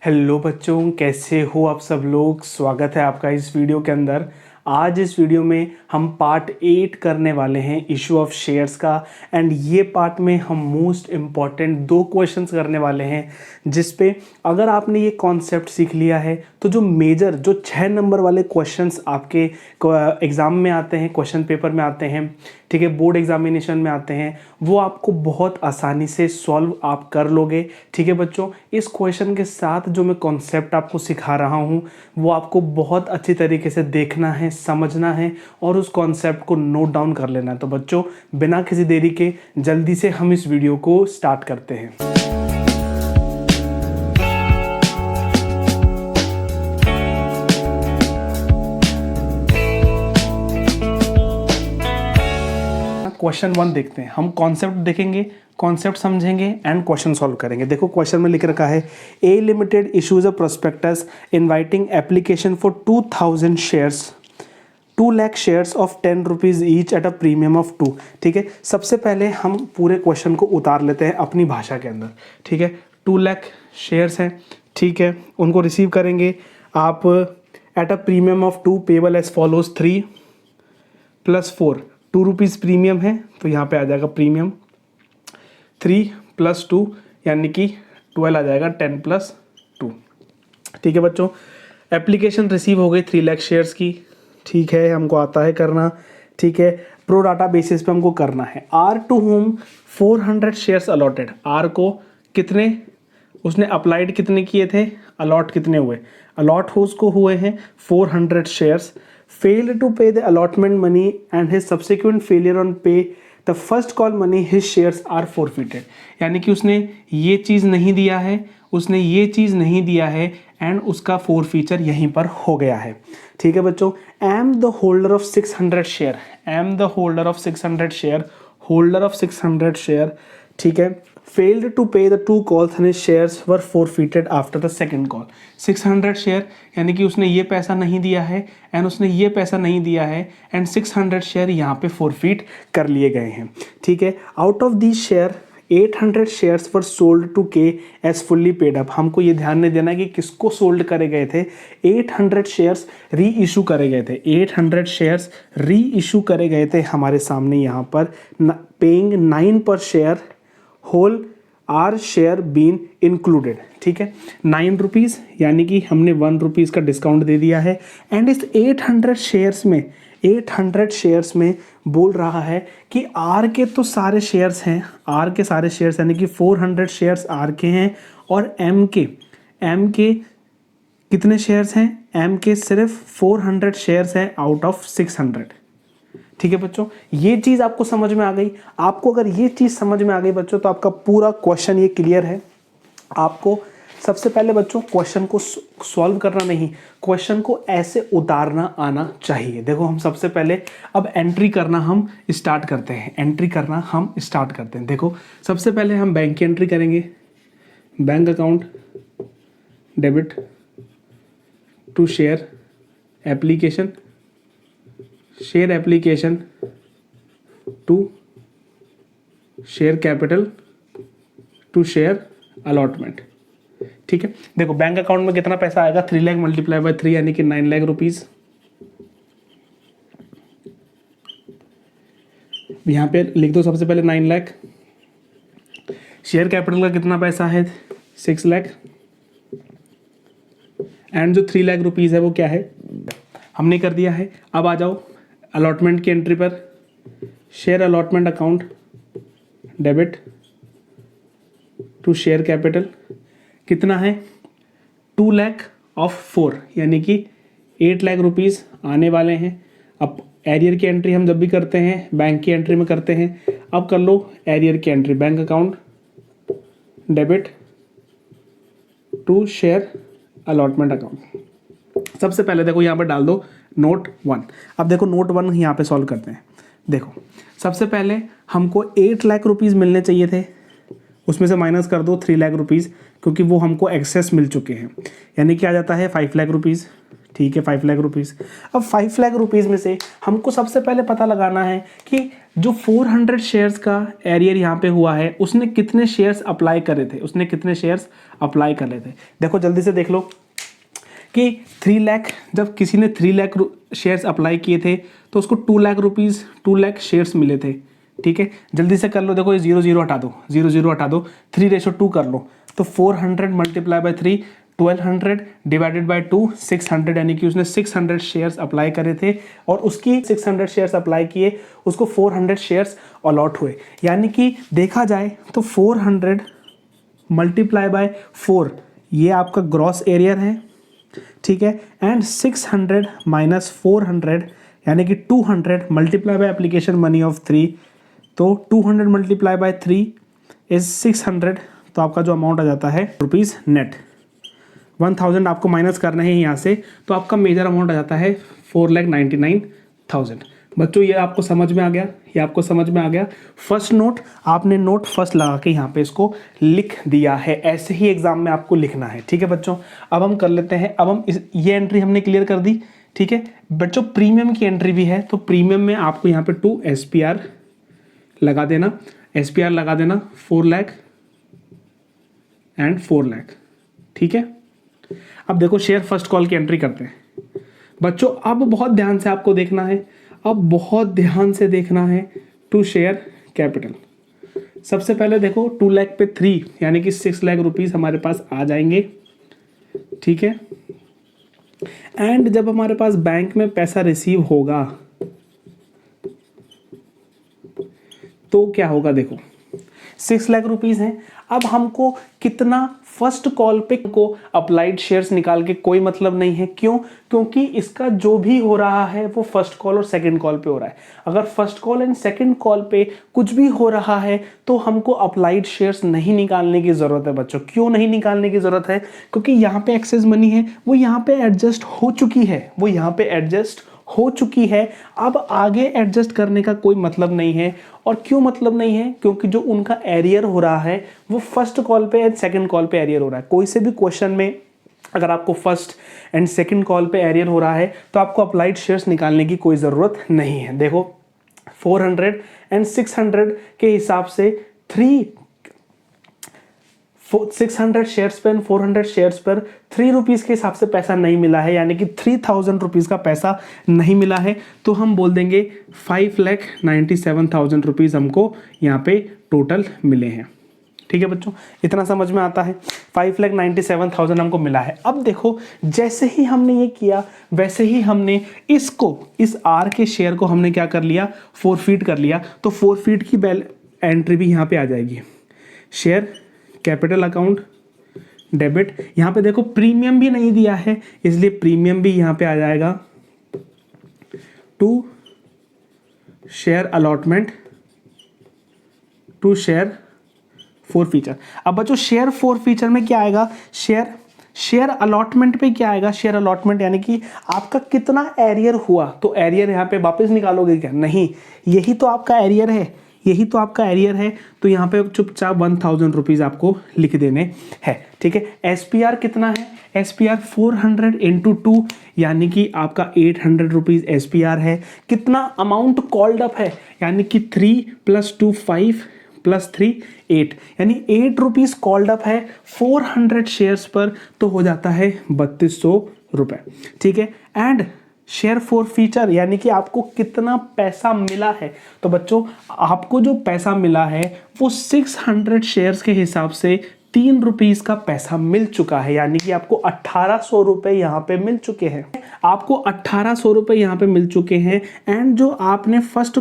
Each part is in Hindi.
हेलो बच्चों, कैसे हो आप सब लोग। स्वागत है आपका इस वीडियो के अंदर। आज इस वीडियो में हम पार्ट 8 करने वाले हैं इशू ऑफ शेयर्स का। एंड ये पार्ट में हम मोस्ट इम्पॉर्टेंट 2 क्वेश्चंस करने वाले हैं, जिस पे अगर आपने ये कॉन्सेप्ट सीख लिया है तो जो मेजर जो 6 नंबर वाले क्वेश्चंस आपके एग्ज़ाम में आते हैं, क्वेश्चन पेपर में आते हैं, ठीक है, बोर्ड एग्जामिनेशन में आते हैं, वो आपको बहुत आसानी से सॉल्व आप कर लोगे। ठीक है बच्चों, इस क्वेश्चन के साथ जो मैं कॉन्सेप्ट आपको सिखा रहा हूँ वो आपको बहुत अच्छी तरीके से देखना है, समझना है और उस कॉन्सेप्ट को नोट डाउन कर लेना है। तो बच्चों, बिना किसी देरी के जल्दी से हम इस वीडियो को स्टार्ट करते हैं। क्वेश्चन 1 देखते हैं। हम कॉन्सेप्ट देखेंगे, कॉन्सेप्ट समझेंगे एंड क्वेश्चन सॉल्व करेंगे। देखो क्वेश्चन में लिख रखा है, A limited issues a prospectus inviting application for 2000 shares, 2 lakh shares of 10 rupees each at a premium of 2। ठीक है, सबसे पहले हम पूरे क्वेश्चन को उतार लेते हैं अपनी भाषा के अंदर। ठीक है, 2 लाख शेयर्स हैं, ठीक है, उनको रिसीव करेंगे आप at a premium of 2, payable as follows 3 + 4, 2 rupees premium है तो यहाँ पे आ जाएगा प्रीमियम 3 + 2 यानी कि 12 आ जाएगा, 10 + 2। ठीक है बच्चों, एप्लीकेशन रिसीव हो गई 3 लाख शेयर्स की। ठीक है, हमको आता है करना। ठीक है, प्रो डाटा बेसिस पे हमको करना है। R to whom 400 shares allotted. R को कितने उसने अप्लाइड कितने किए थे, अलॉट कितने हुए, अलॉट हो उसको हुए हैं 400 shares. Failed to pay the allotment money and his subsequent failure on pay the first call money, his shares are forfeited. यानी कि उसने ये चीज़ नहीं दिया है, उसने ये चीज़ नहीं दिया है एंड उसका फॉरफीचर यहीं पर हो गया है। ठीक है बच्चों, am the holder of 600 share, am the holder of 600 share, holder of 600 share, ठीक है, failed to pay the 2 calls and his shares were forfeited after the second call। 600 share यानी कि उसने ये पैसा नहीं दिया है एंड उसने ये पैसा नहीं दिया है एंड 600 शेयर यहाँ पे फॉरफिट कर लिए गए हैं। ठीक है, out of the share 800 shares were sold to K as fully paid up. हमको ये ध्यान नहीं देना कि किसको सोल्ड करे गए थे। 800 शेयर्स री इशू करे गए थे, 800 शेयर्स री इशू करे गए थे हमारे सामने यहाँ पर, पेइंग 9 पर share, whole are share been included. ठीक है, 9 रुपीज़ यानी कि हमने 1 रुपीज़ का डिस्काउंट दे दिया है एंड इस 800 शेयर्स में, 800 शेयर्स में बोल रहा है कि आर के तो सारे शेयर्स हैं, आर के सारे शेयर्स यानी कि 400 शेयर्स आर के हैं और एम के कितने शेयर्स हैं, एम के सिर्फ 400 शेयर्स हैं आउट ऑफ 600। ठीक है बच्चों, ये चीज़ आपको समझ में आ गई। आपको अगर ये चीज़ समझ में आ गई बच्चों तो आपका पूरा क्वेश्चन ये क्लियर है। आपको सबसे पहले बच्चों क्वेश्चन को सॉल्व करना नहीं, क्वेश्चन को ऐसे उतारना आना चाहिए। देखो, हम सबसे पहले अब एंट्री करना हम स्टार्ट करते हैं, एंट्री करना हम स्टार्ट करते हैं। देखो, सबसे पहले हम बैंक की एंट्री करेंगे। Bank account debit to share application, share application to share capital to share allotment. ठीक है, देखो बैंक अकाउंट में कितना पैसा आएगा, 3 लाख मल्टीप्लाई बाय 3 यानी कि 9 लाख रुपीज। यहां पे लिख दो सबसे पहले 9 लाख। शेयर कैपिटल का कितना पैसा है, 6 लाख एंड जो 3 लाख रुपीज है वो क्या है, हमने कर दिया है। अब आ जाओ अलॉटमेंट की एंट्री पर, share allotment account debit to share capital कितना है, 2 लाख ऑफ 4 यानी कि 8 लाख रुपीज़ आने वाले हैं। अब एरियर की एंट्री हम जब भी करते हैं बैंक की एंट्री में करते हैं। अब कर लो एरियर की entry, bank account debit to share allotment account. सबसे पहले देखो यहाँ पर डाल दो नोट 1। अब देखो नोट 1 यहाँ पे सॉल्व करते हैं। देखो सबसे पहले हमको 8 लाख रुपीज़ मिलने चाहिए थे, उसमें से माइनस कर दो 3 लाख रुपीज़ क्योंकि वो हमको एक्सेस मिल चुके हैं, यानी कि आ जाता है 5 लाख रुपीज़। ठीक है, 5 लाख रुपीज़। अब 5 लाख रुपीज़ में से हमको सबसे पहले पता लगाना है कि जो 400 शेयर्स का एरियर यहाँ पे हुआ है उसने कितने शेयर्स अप्लाई करे थे, उसने कितने शेयर्स अप्लाई कर रहे थे। देखो जल्दी से देख लो कि 3 लाख, जब किसी ने 3 लाख शेयर्स अप्लाई किए थे तो उसको 2 लाख रुपीज़ 2 लाख शेयर्स मिले थे। ठीक है, जल्दी से कर लो। देखो ये 0 0 हटा दो, 0 0 हटा दो, 3:2 कर लो। तो 400 मल्टीप्लाई बाय 3 1200 डिवाइडेड बाय 2 600, यानी कि उसने 600 शेयर्स अप्लाई करे थे और उसकी 600 शेयर्स अप्लाई किए, उसको 400 शेयर्स अलॉट हुए। यानी कि देखा जाए तो 400 मल्टीप्लाई बाय 4 ये आपका ग्रॉस एरियर है। ठीक है, एंड 600 माइनस 400 यानी कि 200 multiply by application money of 3, तो 200 मल्टीप्लाई बाय 3 इज 600, तो आपका जो अमाउंट आ जाता है रुपीज़ नेट 1000 आपको माइनस करना है यहाँ से, तो आपका मेजर अमाउंट आ जाता है 4,99,000। बच्चों ये आपको समझ में आ गया, ये आपको समझ में आ गया। फर्स्ट नोट आपने नोट फर्स्ट लगा के यहाँ पे इसको लिख दिया है, ऐसे ही एग्जाम में आपको लिखना है। ठीक है बच्चों, अब हम कर लेते हैं, अब हम ये एंट्री हमने क्लियर कर दी। ठीक है बच्चों, प्रीमियम की एंट्री भी है, तो प्रीमियम में आपको यहाँ पे 2 SPR लगा देना, SPR लगा देना 4 लाख एंड 4 लाख। ठीक है, अब देखो शेयर फर्स्ट कॉल की एंट्री करते हैं बच्चों। अब बहुत ध्यान से आपको देखना है, अब बहुत ध्यान से देखना है टू शेयर कैपिटल। सबसे पहले देखो 2 लाख पे 3 यानी कि 6 लाख रुपीस हमारे पास आ जाएंगे। ठीक है, एंड जब हमारे पास बैंक में पैसा रिसीव होगा तो क्या होगा, देखो 6 लाख रुपीस हैं। अब हमको कितना फर्स्ट कॉल पे को अप्लाइड शेयर्स निकाल के कोई मतलब नहीं है। क्यों? क्योंकि इसका जो भी हो रहा है वो फर्स्ट कॉल और सेकंड कॉल पे हो रहा है। अगर first call and second call पे कुछ भी हो रहा है तो हमको अप्लाइड शेयर्स नहीं निकालने की जरूरत है बच्चों। क्यों नहीं निकालने की जरूरत है? क्योंकि यहाँ पे एक्सेस मनी है, वो यहाँ पे एडजस्ट हो चुकी है, वो यहाँ पे एडजस्ट हो चुकी है। अब आगे एडजस्ट करने का कोई मतलब नहीं है। और क्यों मतलब नहीं है? क्योंकि जो उनका एरियर हो रहा है वो फर्स्ट कॉल पे एंड सेकंड कॉल पे एरियर हो रहा है। कोई से भी क्वेश्चन में अगर आपको फर्स्ट एंड सेकंड कॉल पे एरियर हो रहा है तो आपको अप्लाइड शेयर्स निकालने की कोई ज़रूरत नहीं है। देखो 400 एंड 600 के हिसाब से 600 शेयर्स पर एंड 400 शेयर्स पर 3 रुपीज़ के हिसाब से पैसा नहीं मिला है, यानी कि 3000 रुपीज़ का पैसा नहीं मिला है। तो हम बोल देंगे 5,97,000 रुपीज़ हमको यहाँ पे टोटल मिले हैं। ठीक है बच्चों, इतना समझ में आता है। 5,97,000 हमको मिला है। अब देखो जैसे ही हमने ये किया वैसे ही हमने इसको, इस R के शेयर को हमने क्या कर लिया, फोरफीट कर लिया। तो फोरफीट की एंट्री भी यहाँ पे आ जाएगी। शेयर कैपिटल अकाउंट डेबिट, यहाँ पे देखो प्रीमियम भी नहीं दिया है इसलिए प्रीमियम भी यहाँ पे आ जाएगा। To share allotment, to share forfeiture. अब बच्चों शेयर फोरफीचर में क्या आएगा, शेयर अलॉटमेंट पे क्या आएगा, शेयर अलॉटमेंट यानी कि आपका कितना एरियर हुआ। तो एरियर यहाँ पे वापस निकालोगे क्या? नहीं, यही तो आपका एरियर है, यही तो आपका एरियर है। तो यहाँ पे चुपचाप 1000 रुपीज़ आपको लिख देने हैं। ठीक है, SPR कितना है, SPR 400 इंटू 2 यानी कि आपका 800 रुपीज़ SPR है। कितना अमाउंट कॉल्ड अप है, यानी कि 3 + 2 5 + 3 8, यानी 8 रुपीज़ कॉल्ड अप है 400 शेयर्स पर, तो हो जाता है 3200 रुपये। ठीक है, एंड शेयर फोरफीचर यानी कि आपको कितना पैसा मिला है। तो बच्चों आपको जो पैसा मिला है वो 600 शेयर्स के हिसाब से 3 रुपीज़ का पैसा मिल चुका है, यानी कि आपको 1800 रुपये यहाँ पे मिल चुके हैं। आपको 1800 रुपये यहाँ पे मिल चुके हैं। एंड जो आपने फर्स्ट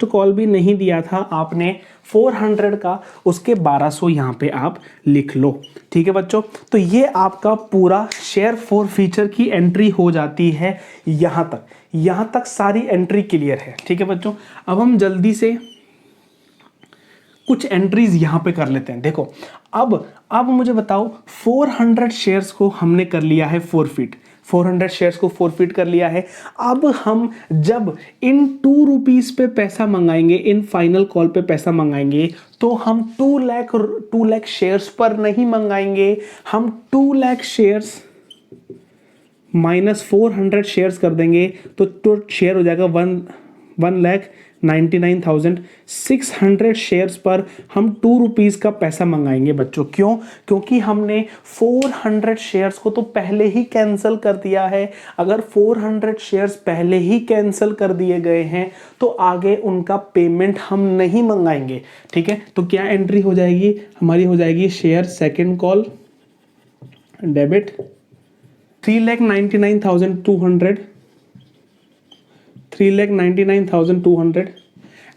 कॉल भी नहीं दिया था आपने 400 का, उसके 1200 यहाँ पे आप लिख लो। ठीक है बच्चों, तो ये आपका पूरा शेयर फोरफीचर की एंट्री हो जाती है। यहाँ तक सारी एंट्री क्लियर है। ठीक है बच्चों, अब हम जल्दी से कुछ एंट्रीज यहां पे कर लेते हैं। देखो अब मुझे बताओ 400 शेयर्स को हमने कर लिया है फोरफीट, 400 शेयर्स को फोरफीट कर लिया है। अब हम जब इन 2 रुपीज़ पे पैसा मंगाएंगे, इन फाइनल कॉल पे पैसा मंगाएंगे, तो हम 2 लाख शेयर्स पर नहीं मंगाएंगे। हम 2 लाख शेयर्स माइनस 400 शेयर्स कर देंगे तो शेयर हो जाएगा 1,99,600 शेयर्स पर हम 2 रुपीज़ का पैसा मंगाएंगे बच्चों। क्यों? क्योंकि हमने 400 शेयर्स को तो पहले ही कैंसिल कर दिया है। अगर 400 शेयर्स पहले ही कैंसिल कर दिए गए हैं तो आगे उनका पेमेंट हम नहीं मंगाएंगे। ठीक है, तो क्या एंट्री हो जाएगी हमारी? हो जाएगी share second call debit 3,99,200 3,99,200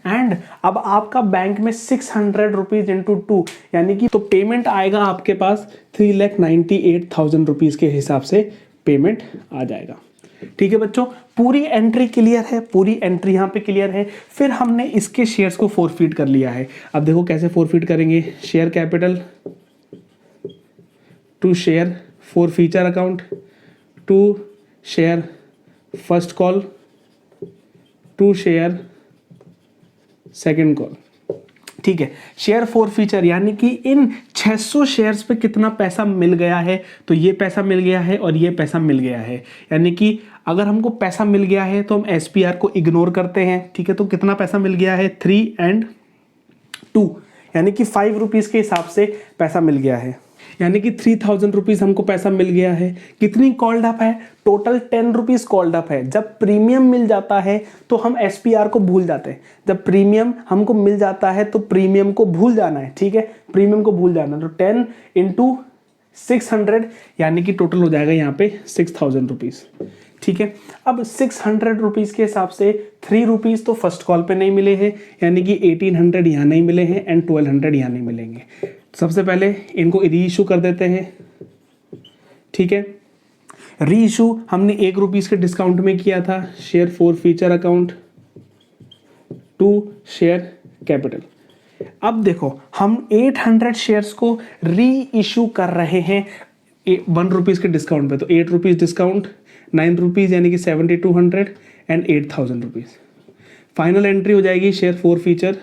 and अब आपका बैंक में 600 रुपीज इंटू 2 यानी कि तो पेमेंट आएगा आपके पास 3,98,000 रुपीज़ के हिसाब से पेमेंट आ जाएगा। ठीक है बच्चों, पूरी एंट्री क्लियर है, पूरी एंट्री यहाँ पे क्लियर है। फिर हमने इसके शेयर्स को फोरफीट कर लिया है। अब देखो कैसे फोरफीट करेंगे। Share capital to share forfeiture account to share first call to share second call. ठीक है, शेयर फॉर फीचर यानी कि इन 600 शेयर्स पे कितना पैसा मिल गया है, तो ये पैसा मिल गया है और ये पैसा मिल गया है। यानी कि अगर हमको पैसा मिल गया है तो हम SPR को इग्नोर करते हैं। ठीक है, तो कितना पैसा मिल गया है 3 and 2 यानी कि 5 रुपीज़ के हिसाब से पैसा मिल गया है। यानी कि 3,000 रुपीज़ हमको पैसा मिल गया है। कितनी कॉल्ड अप है? टोटल 10 रुपीज़ कॉल्ड अप है। जब प्रीमियम मिल जाता है तो हम SPR को भूल जाते हैं। जब प्रीमियम हमको मिल जाता है तो प्रीमियम को भूल जाना है। ठीक है, प्रीमियम को भूल जाना। तो 10 इंटू 600 यानी कि टोटल हो जाएगा यहाँ पे 6,000 रुपीज़। ठीक है, अब 600 रुपीज़ के हिसाब से 3 रुपीज़ तो फर्स्ट कॉल पे नहीं मिले हैं, यानी कि 1800 यहाँ नहीं मिले हैं एंड 1200 यहाँ नहीं मिलेंगे। सबसे पहले इनको री इशू कर देते हैं। ठीक है, री इशू हमने 1 रुपीज़ के डिस्काउंट में किया था। Share forfeiture account to share capital. अब देखो हम 800 शेयर्स को री इशू कर रहे हैं 1 रुपीज़ के डिस्काउंट पे, तो 8 रुपीज़ डिस्काउंट 9 रुपीज़ यानी कि 7,200 एंड 8,000 रुपीज़। फाइनल एंट्री हो जाएगी share forfeiture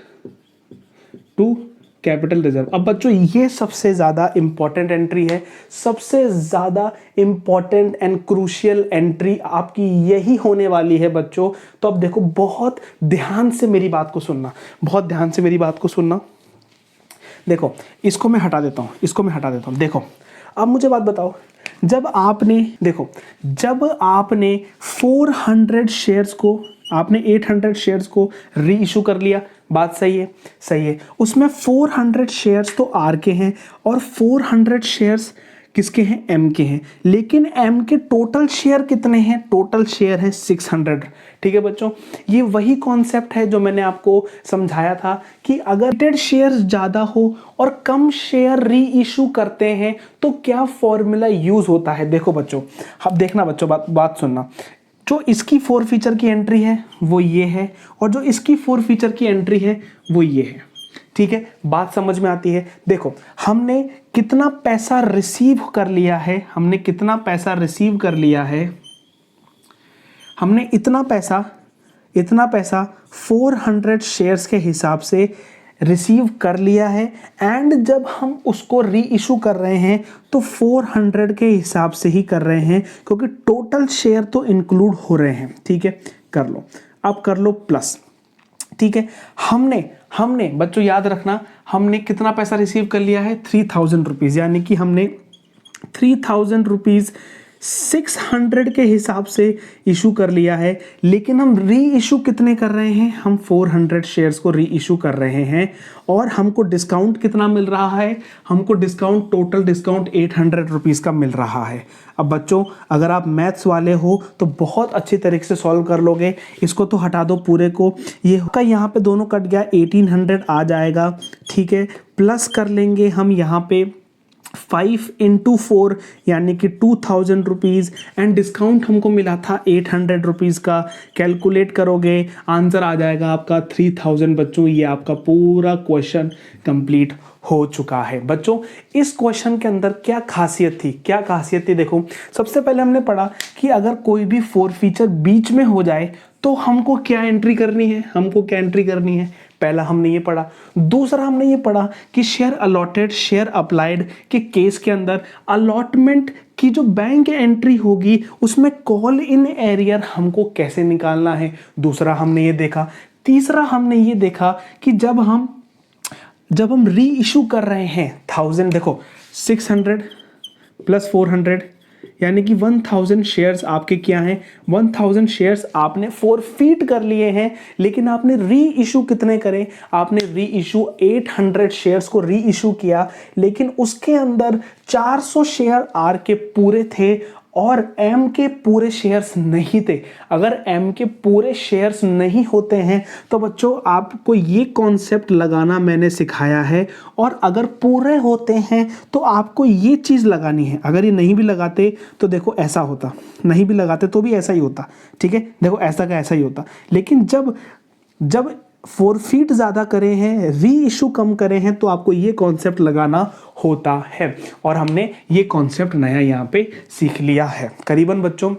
to capital reserve. अब बच्चों ये सबसे ज़्यादा इंपॉर्टेंट एंट्री है, सबसे ज़्यादा इंपॉर्टेंट एंड क्रूशियल एंट्री आपकी यही होने वाली है बच्चों। तो अब देखो बहुत ध्यान से मेरी बात को सुनना, बहुत ध्यान से मेरी बात को सुनना। देखो इसको मैं हटा देता हूँ, इसको मैं हटा देता हूँ। देखो अब मुझे बात बताओ, जब आपने 400 शेयर्स को, आपने 800 शेयर्स को री इशू कर लिया, बात सही है? सही है। उसमें 400 शेयर्स तो आर के हैं और 400 शेयर्स किसके हैं? एम के हैं। लेकिन एम के टोटल शेयर कितने हैं? टोटल शेयर है 600। ठीक है बच्चों, ये वही कॉन्सेप्ट है जो मैंने आपको समझाया था कि अगर लिमिटेड शेयर्स ज़्यादा हो और कम शेयर री इशू करते हैं तो क्या फॉर्मूला यूज़ होता है। देखो बच्चों, अब देखना बच्चों, बात सुनना। जो इसकी 4 फीचर की एंट्री है वो ये है और जो इसकी 4 फीचर की एंट्री है वो ये है। ठीक है, बात समझ में आती है? देखो हमने कितना पैसा रिसीव कर लिया है, हमने कितना पैसा रिसीव कर लिया है, हमने इतना पैसा 400 शेयर्स के हिसाब से रिसीव कर लिया है। एंड जब हम उसको री इशू कर रहे हैं तो 400 के हिसाब से ही कर रहे हैं क्योंकि टोटल शेयर तो इंक्लूड हो रहे हैं। ठीक है, कर लो, अब कर लो प्लस। ठीक है, हमने बच्चों याद रखना, हमने कितना पैसा रिसीव कर लिया है? 3,000 रुपीज़, यानी कि हमने 3,000 रुपीज़ 600 के हिसाब से इशू कर लिया है। लेकिन हम री इशू कितने कर रहे हैं? हम 400 शेयर्स को री इशू कर रहे हैं और हमको डिस्काउंट कितना मिल रहा है? हमको डिस्काउंट, टोटल डिस्काउंट 800 रुपीज़ का मिल रहा है। अब बच्चों अगर आप मैथ्स वाले हो तो बहुत अच्छी तरीके से सॉल्व कर लोगे। इसको तो हटा दो पूरे को, ये का यहाँ पे दोनों कट गया, 1800 आ जाएगा। ठीक है, प्लस कर लेंगे हम यहाँ पे 5 इंटू 4 यानी कि 2,000 रुपीज़ एंड डिस्काउंट हमको मिला था 800 रुपीज़ का। कैलकुलेट करोगे आंसर आ जाएगा आपका 3,000। बच्चों ये आपका पूरा क्वेश्चन कंप्लीट हो चुका है। बच्चों इस क्वेश्चन के अंदर क्या खासियत थी, क्या खासियत थी? देखो सबसे पहले हमने पढ़ा कि अगर कोई भी 4 फीचर बीच में हो जाए तो हमको क्या एंट्री करनी है, हमको क्या एंट्री करनी है। पहला हमने ये पढ़ा। दूसरा हमने ये पढ़ा कि शेयर अलॉटेड, शेयर अप्लाइड के केस के अंदर अलॉटमेंट कि जो बैंक एंट्री होगी उसमें कॉल इन एरियर हमको कैसे निकालना है, दूसरा हमने ये देखा। तीसरा हमने ये देखा कि जब हम री इशू कर रहे हैं 1000, देखो 600 प्लस 400 यानी कि 1000 शेयर्स आपके क्या हैं, 1000 शेयर्स आपने फॉरफीट कर लिए हैं, लेकिन आपने री इशू कितने करे, आपने री इशू 800 शेयर्स को री इशू किया, लेकिन उसके अंदर 400 शेयर आर के पूरे थे और एम के पूरे शेयर्स नहीं थे। अगर एम के पूरे शेयर्स नहीं होते हैं तो बच्चों आपको ये कॉन्सेप्ट लगाना मैंने सिखाया है, और अगर पूरे होते हैं तो आपको ये चीज़ लगानी है। अगर ये नहीं भी लगाते तो देखो ऐसा होता, नहीं भी लगाते तो भी ऐसा ही होता, ठीक है, देखो ऐसा का ऐसा ही होता। लेकिन जब फॉरफीट ज़्यादा करे हैं, री इशू कम करे हैं, तो आपको ये कॉन्सेप्ट लगाना होता है, और हमने ये कॉन्सेप्ट नया यहाँ पे सीख लिया है। करीबन बच्चों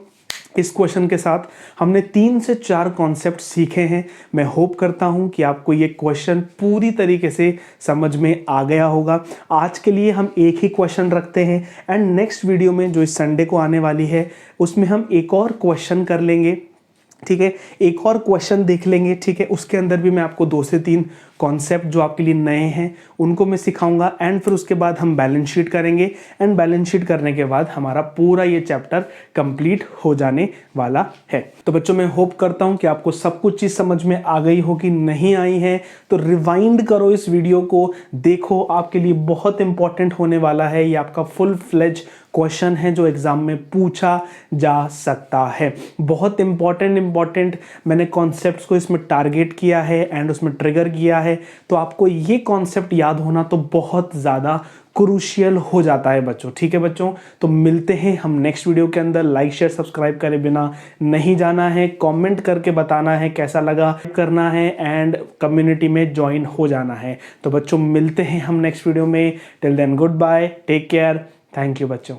इस क्वेश्चन के साथ हमने 3 से 4 कॉन्सेप्ट सीखे हैं। मैं होप करता हूँ कि आपको ये क्वेश्चन पूरी तरीके से समझ में आ गया होगा। आज के लिए हम एक ही क्वेश्चन रखते हैं, एंड नेक्स्ट वीडियो में जो इस संडे को आने वाली है उसमें हम एक और क्वेश्चन कर लेंगे, ठीक है, एक और क्वेश्चन देख लेंगे, ठीक है। उसके अंदर भी मैं आपको 2 से 3 कॉन्सेप्ट जो आपके लिए नए हैं उनको मैं सिखाऊंगा, एंड फिर उसके बाद हम बैलेंस शीट करेंगे, एंड बैलेंस शीट करने के बाद हमारा पूरा ये चैप्टर कंप्लीट हो जाने वाला है। तो बच्चों मैं होप करता हूं कि आपको सब कुछ चीज़ समझ में आ गई होगी, नहीं आई है तो रिवाइंड करो इस वीडियो को, देखो, आपके लिए बहुत इंपॉर्टेंट होने वाला है। ये आपका फुल फ्लेज क्वेश्चन है जो एग्जाम में पूछा जा सकता है। बहुत इंपॉर्टेंट मैंने कॉन्सेप्ट्स को इसमें टारगेट किया है एंड उसमें ट्रिगर किया है, तो आपको ये कॉन्सेप्ट याद होना तो बहुत ज़्यादा क्रूशियल हो जाता है बच्चों, ठीक है बच्चों। तो मिलते हैं हम नेक्स्ट वीडियो के अंदर। लाइक शेयर सब्सक्राइब करे बिना नहीं जाना है, कमेंट करके बताना है कैसा लगा, करना है, एंड कम्युनिटी में ज्वाइन हो जाना है। तो बच्चों मिलते हैं हम नेक्स्ट वीडियो में। Till then goodbye, take care, thank you बच्चों।